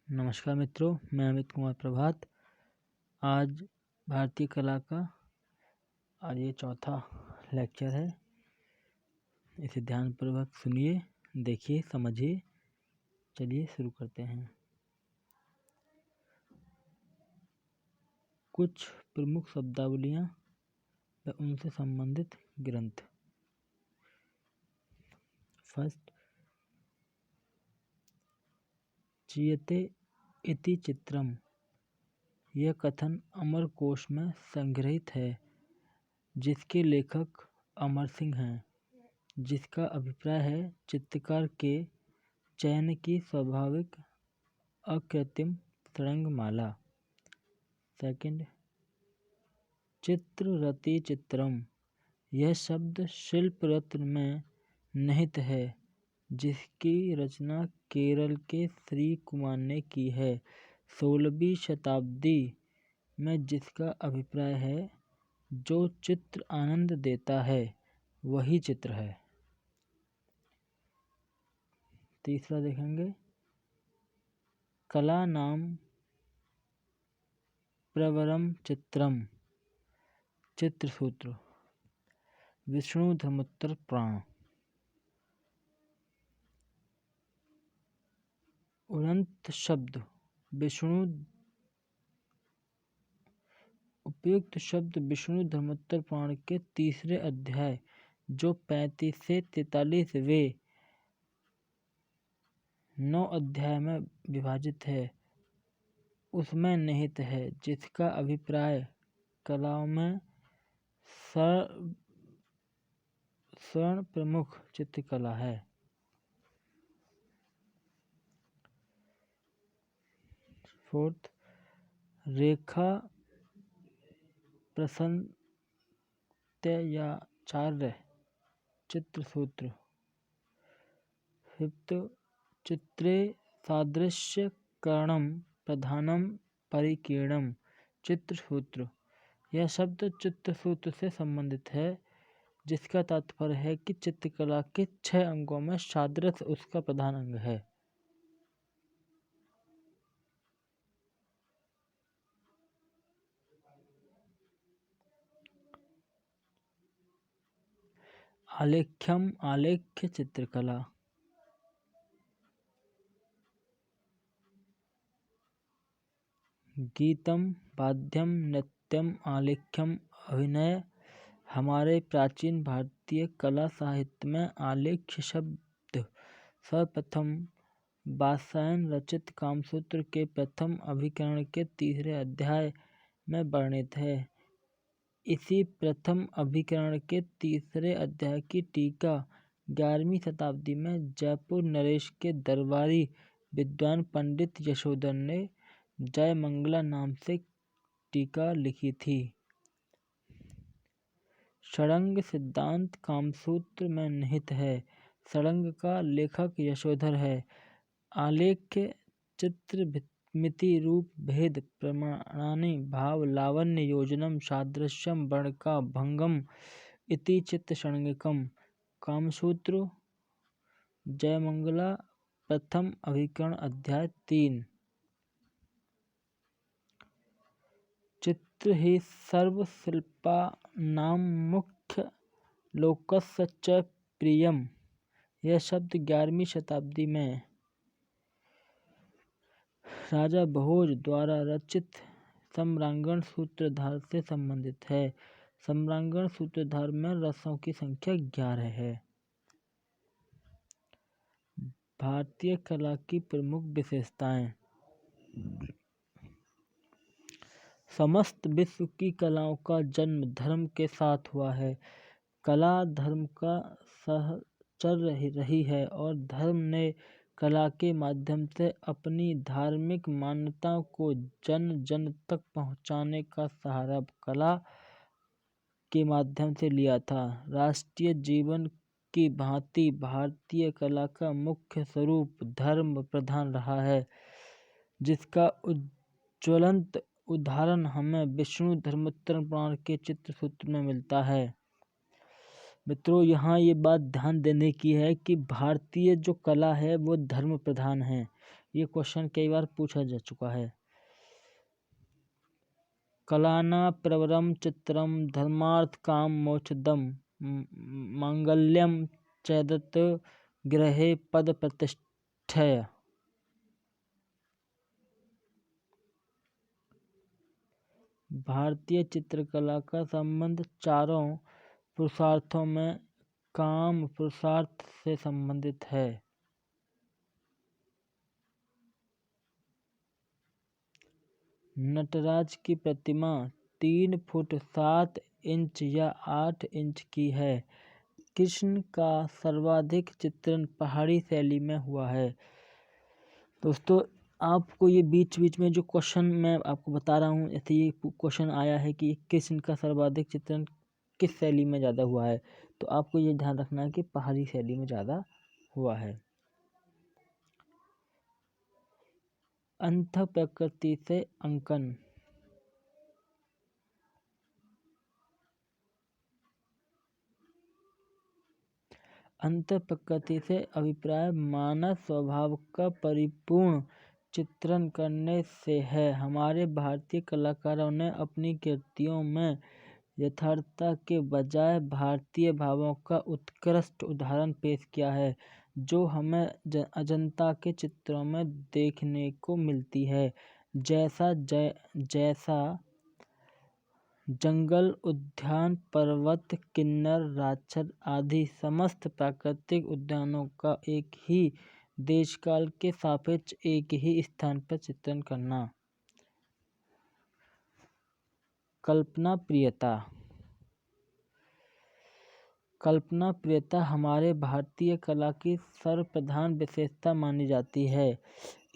नमस्कार मित्रों, मैं अमित कुमार प्रभात। आज भारतीय कला का आज ये चौथा लेक्चर है। इसे ध्यानपूर्वक सुनिए, देखिए, समझिए। चलिए शुरू करते हैं। कुछ प्रमुख शब्दावलियाँ व उनसे संबंधित ग्रंथ। फर्स्ट, चीयते इति चित्रम। यह कथन अमरकोश में संग्रहित है, जिसके लेखक अमर सिंह हैं, जिसका अभिप्राय है चित्रकार के चयन की स्वाभाविक अकृत्रिम तरंगमाला। सेकंड, चित्ररति चित्रम। यह शब्द शिल्प रत्न में निहित है, जिसकी रचना केरल के श्री कुमार ने की है 16वीं शताब्दी में, जिसका अभिप्राय है जो चित्र आनंद देता है वही चित्र है। तीसरा देखेंगे, कला नाम प्रवरम चित्रम। चित्रसूत्र, विष्णु धर्मोत्तर पुराण। उदंत शब्द विष्णु उपयुक्त शब्द विष्णु धर्मोत्तर पुराण के तीसरे अध्याय, जो 35 से 43 वे 9 अध्याय में विभाजित है, उसमें निहित है, जिसका अभिप्राय कलाओं में स्वर्ण प्रमुख चित्रकला है। फोर्थ, रेखा प्रसन्नत्याचार्य चित्रसूत्र। फिफ्थ, चित्रे सादृश्यकरणं प्रधानम परिकीर्णम चित्रसूत्र। यह शब्द चित्रसूत्र से संबंधित है, जिसका तात्पर्य है कि चित्रकला के 6 अंगों में सादृश्य उसका प्रधान अंग है। आलेख्यम आलेख्य चित्रकला। गीतम वाद्यम नृत्यम आलेख्यम अभिनय। हमारे प्राचीन भारतीय कला साहित्य में आलेख्य शब्द सर्वप्रथम वात्स्यायन रचित कामसूत्र के प्रथम अभिकरण के तीसरे अध्याय में वर्णित है। इसी प्रथम अभिकरण के तीसरे अध्याय की टीका 11वीं शताब्दी में जयपुर नरेश के दरबारी विद्वान पंडित यशोधर ने जयमंगला नाम से टीका लिखी थी। षडंग सिद्धांत कामसूत्र में निहित है। षडंग का लेखक यशोधर है। आलेख्य चित्रमिति रूप भेद प्रमाणानि भाव लावण्य योजनम सादृश्यम वर्णका भंगम इति चित्रषडंगिकम। कामसूत्र जयमंगला प्रथम अभिकरण अध्याय 3। चित्र ही सर्वशिल्पानां मुख्य लोकस्य च प्रियम। यह शब्द 11वीं शताब्दी में राजा भोज द्वारा रचित सम्रांगण सूत्रधार से संबंधित है। सम्रांगण सूत्रधार में रसों की संख्या 11 है। भारतीय कला की प्रमुख विशेषताएं। समस्त विश्व की कलाओं का जन्म धर्म के साथ हुआ है। कला धर्म का सहचर रही है और धर्म ने कला के माध्यम से अपनी धार्मिक मान्यताओं को जन जन तक पहुंचाने का सहारा कला के माध्यम से लिया था। राष्ट्रीय जीवन की भांति भारतीय कला का मुख्य स्वरूप धर्म प्रधान रहा है, जिसका ज्वलंत उदाहरण हमें विष्णु धर्मोत्तर पुराण के चित्रसूत्र में मिलता है। मित्रों यहाँ ये बात ध्यान देने की है कि भारतीय जो कला है वो धर्म प्रधान है। ये क्वेश्चन कई बार पूछा जा चुका है। कलाना प्रवरम चित्रम धर्मार्थ काम मोक्षदम मांगल्यम चैदत गृहे पद प्रतिष्ठय। भारतीय चित्रकला का संबंध चारों पुरुषार्थों में काम पुरुषार्थ से संबंधित है। नटराज की प्रतिमा 3 फुट 7 इंच या 8 इंच की है। कृष्ण का सर्वाधिक चित्रण पहाड़ी शैली में हुआ है। दोस्तों आपको ये बीच बीच में जो क्वेश्चन मैं आपको बता रहा हूँ, ऐसे ये क्वेश्चन आया है कि कृष्ण का सर्वाधिक चित्रण किस शैली में ज़्यादा हुआ है, तो आपको ये ध्यान रखना है कि पहाड़ी शैली में ज़्यादा हुआ है। अंतः प्रकृति से अंकन। अंतः प्रकृति से अभिप्राय मानव स्वभाव का परिपूर्ण चित्रण करने से है। हमारे भारतीय कलाकारों ने अपनी कृतियों में यथार्थता के बजाय भारतीय भावों का उत्कृष्ट उदाहरण पेश किया है, जो हमें अजंता के चित्रों में देखने को मिलती है। जैसा जंगल, उद्यान, पर्वत, किन्नर, राजर आदि समस्त प्राकृतिक उद्यानों का एक ही देशकाल के सापेक्ष एक ही स्थान पर चित्रण करना। कल्पना प्रियता हमारे भारतीय कला की सर्वप्रधान विशेषता मानी जाती है।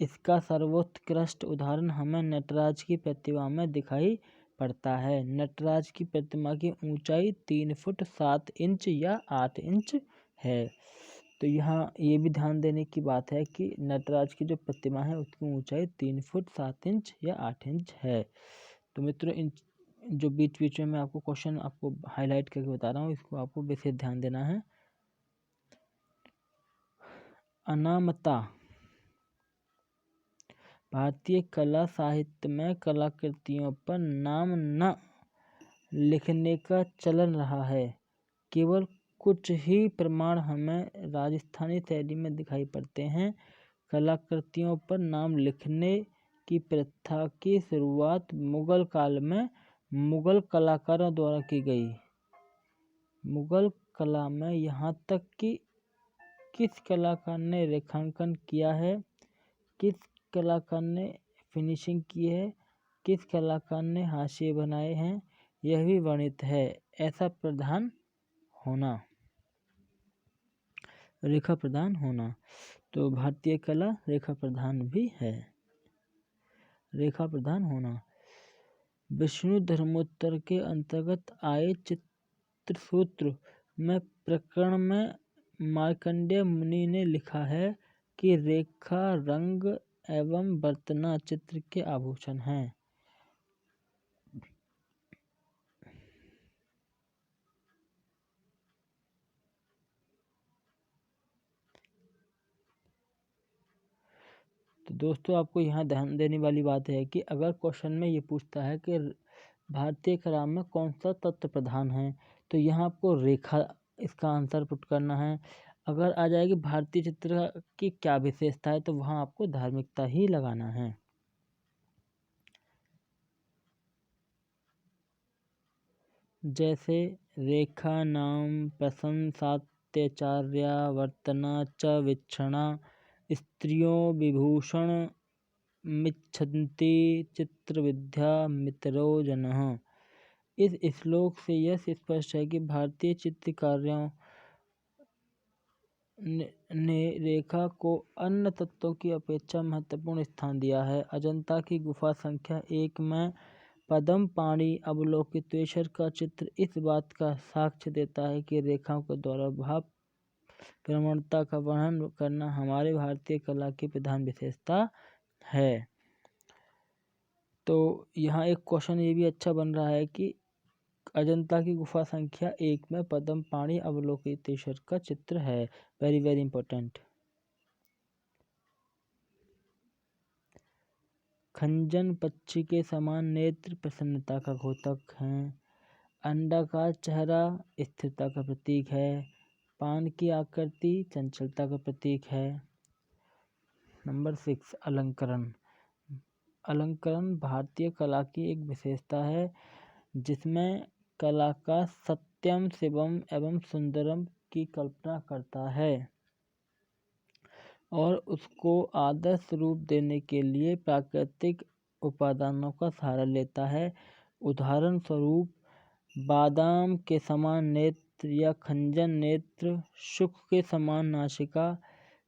इसका सर्वोत्कृष्ट उदाहरण हमें नटराज की प्रतिमा में दिखाई पड़ता है। नटराज की प्रतिमा की ऊंचाई 3 फुट 7 इंच या 8 इंच है। तो यहाँ ये भी ध्यान देने की बात है कि नटराज की जो प्रतिमा है उसकी ऊंचाई 3 फुट 7 इंच या 8 इंच है। तो मित्रों इन जो बीच बीच में मैं आपको क्वेश्चन आपको हाईलाइट करके बता रहा हूँ, इसको आपको विशेष ध्यान देना है। अनामता। भारतीय कला साहित्य में कलाकृतियों पर नाम न लिखने का चलन रहा है। केवल कुछ ही प्रमाण हमें राजस्थानी शैली में दिखाई पड़ते हैं। कलाकृतियों पर नाम लिखने की प्रथा की शुरुआत मुगल काल में मुगल कलाकारों द्वारा की गई। मुगल कला में यहाँ तक कि किस कलाकार ने रेखांकन किया है, किस कलाकार ने फिनिशिंग की है, किस कलाकार ने हाशिए बनाए हैं, यह भी वर्णित है। ऐसा प्रधान होना, रेखा प्रधान होना। तो भारतीय कला रेखा प्रधान भी है। रेखा प्रधान होना। विष्णु धर्मोत्तर के अंतर्गत आए चित्रसूत्र में प्रकरण में मार्कंडेय मुनि ने लिखा है कि रेखा, रंग एवं बर्तना चित्र के आभूषण हैं। तो दोस्तों आपको यहाँ ध्यान देने वाली बात है कि अगर क्वेश्चन में ये पूछता है कि भारतीय कला में कौन सा तत्व प्रधान है, तो यहाँ आपको रेखा इसका आंसर पुट करना है। अगर आ जाएगी भारतीय चित्र की क्या विशेषता है, तो वहाँ आपको धार्मिकता ही लगाना है। जैसे रेखा नाम प्रशंसात्याचार्या वर्तना च वीक्षणा स्त्रियों विभूषण मिच्छन्ति चित्रविद्या मित्रो जनः। इस श्लोक से यह स्पष्ट है कि भारतीय चित्रकारों ने रेखा को अन्य तत्वों की अपेक्षा महत्वपूर्ण स्थान दिया है। अजंता की गुफा संख्या 1 में पद्म पाणि अवलोकितेश्वर का चित्र इस बात का साक्ष्य देता है कि रेखाओं के द्वारा भाव प्रवणता का वर्णन करना हमारे भारतीय कला की प्रधान विशेषता है। तो यहाँ एक क्वेश्चन ये भी अच्छा बन रहा है कि अजंता की गुफा संख्या 1 में पद्म पाणी अवलोकितेश्वर का चित्र है। Very very important. खंजन पक्षी के समान नेत्र प्रसन्नता का द्योतक हैं। अंडाकार चेहरा स्थिरता का प्रतीक है। पान की आकृति चंचलता का प्रतीक है। नंबर 6 अलंकरण। अलंकरण भारतीय कला की एक विशेषता है जिसमें कलाकार सत्यम शिवम एवं सुंदरम की कल्पना करता है और उसको आदर्श रूप देने के लिए प्राकृतिक उपादानों का सहारा लेता है। उदाहरण स्वरूप बादाम के समान नेत्र या खंजन नेत्र, शुक के समान नासिका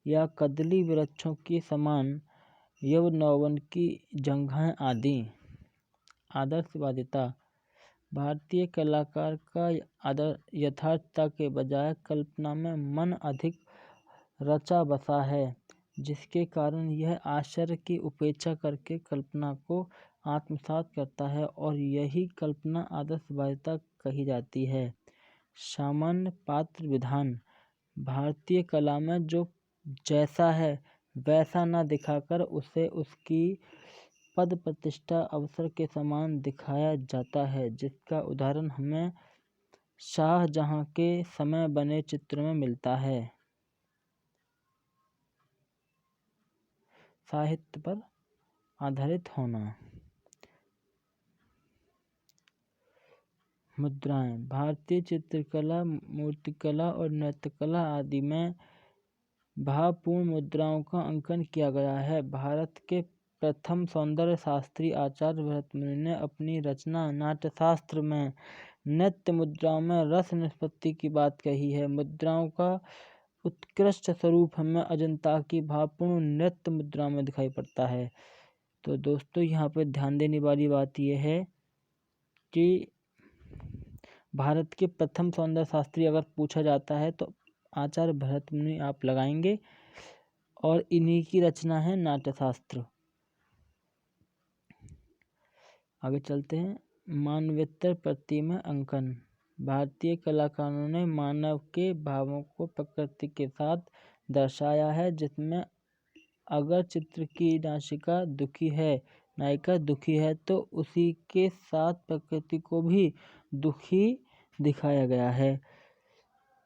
या कदली वृक्षों के समान यौवन की जंघाएं आदि। आदर्शवादिता भारतीय कलाकार का यथार्थता के बजाय कल्पना में मन अधिक रचा बसा है, जिसके कारण यह आश्चर्य की उपेक्षा करके कल्पना को आत्मसात करता है और यही कल्पना आदर्शवादिता कही जाती है। सामान्य पात्र विधान भारतीय कला में जो जैसा है वैसा न दिखाकर उसे उसकी पद प्रतिष्ठा अवसर के समान दिखाया जाता है, जिसका उदाहरण हमें शाहजहां के समय बने चित्रों में मिलता है। साहित्य पर आधारित होना। मुद्राएं भारतीय चित्रकला, मूर्तिकला और नृत्यकला आदि में भावपूर्ण मुद्राओं का अंकन किया गया है। भारत के प्रथम सौंदर्य शास्त्री आचार्य भरतमुनि ने अपनी रचना नाट्यशास्त्र में नृत्य मुद्राओं में रस निष्पत्ति की बात कही है। मुद्राओं का उत्कृष्ट स्वरूप हमें अजंता की भावपूर्ण नृत्य मुद्राओं में दिखाई पड़ता है। तो दोस्तों यहाँ पर ध्यान देने वाली बात यह है कि भारत के प्रथम सौंदर्य शास्त्री अगर पूछा जाता है तो आचार्य भरतमुनि आप लगाएंगे और इन्हीं की रचना है नाट्यशास्त्र। आगे चलते हैं। मानवेतर प्रतिमा अंकन भारतीय कलाकारों ने मानव के भावों को प्रकृति के साथ दर्शाया है, जिसमें अगर चित्र की नायिका दुखी है तो उसी के साथ प्रकृति को भी दुखी दिखाया गया है।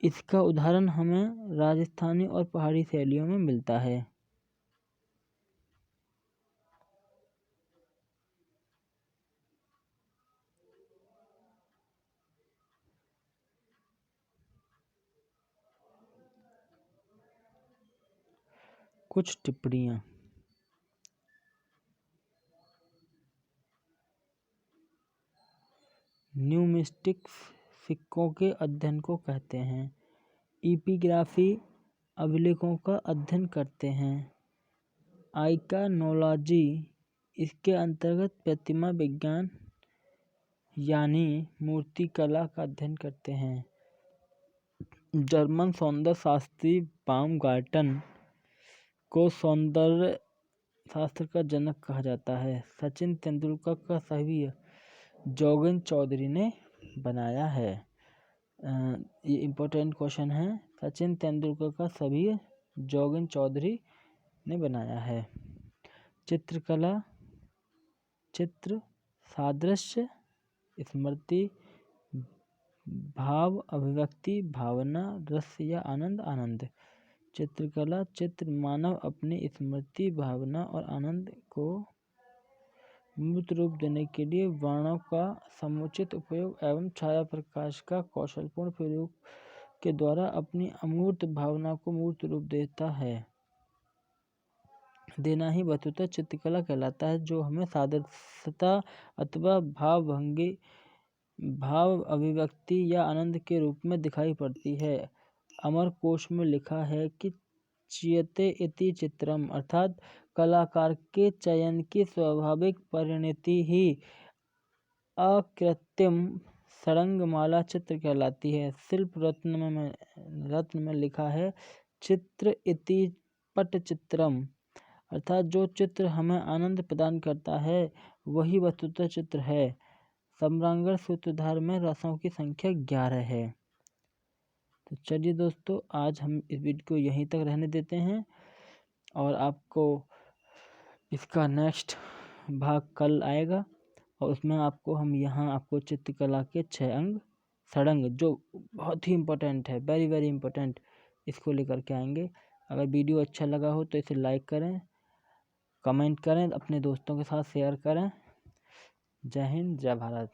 इसका उदाहरण हमें राजस्थानी और पहाड़ी शैलियों में मिलता है। कुछ टिप्पणियाँ। न्यूमिस्टिक्स सिक्कों के अध्ययन को कहते हैं। इपिग्राफी अभिलेखों का अध्ययन करते हैं। आइकॉनोलॉजी इसके अंतर्गत प्रतिमा विज्ञान यानी मूर्ति कला का अध्ययन करते हैं। जर्मन सौंदर्य शास्त्री बाउमगार्टन को सौंदर्य शास्त्र का जनक कहा जाता है। सचिन तेंदुलकर का सभी जोगिंद्र चौधरी ने बनाया है। ये इम्पोर्टेंट क्वेश्चन है। सचिन तेंदुलकर का सभी जोगिंद्र चौधरी ने बनाया है। चित्रकला चित्र, सादृश्य, स्मृति, भाव, अभिव्यक्ति, भावना, रस या आनंद। चित्रकला चित्र मानव अपनी स्मृति, भावना और आनंद को मूर्त रूप देने के लिए वर्णों का समुचित उपयोग एवं छाया प्रकाश का कौशलपूर्ण प्रयोग के द्वारा अपनी अमूर्त भावना को मूर्त रूप देना ही वस्तुतः चित्रकला कहलाता है, जो हमें सादृश्यता अथवा भाव अभिव्यक्ति या आनंद के रूप में दिखाई पड़ती है। अमरकोश में लिखा है कि चियते इति चित्रम अर्थात कलाकार के चयन की स्वाभाविक परिणति ही अकृत्रिम सरंगमाला चित्र कहलाती है। शिल्प रत्न में लिखा है चित्र इति पटचित्रम अर्थात जो चित्र हमें आनंद प्रदान करता है वही वस्तुतः चित्र है। समरांगण सूत्रधार में रसों की संख्या 11 है। तो चलिए दोस्तों, आज हम इस वीडियो को यहीं तक रहने देते हैं और आपको इसका नेक्स्ट भाग कल आएगा और उसमें हम यहाँ आपको चित्रकला के 6 अंग षडंग, जो बहुत ही इम्पोर्टेंट है, वेरी वेरी इम्पोर्टेंट, इसको लेकर के आएंगे। अगर वीडियो अच्छा लगा हो तो इसे लाइक करें, कमेंट करें, अपने दोस्तों के साथ शेयर करें। जय हिंद, जय भारत।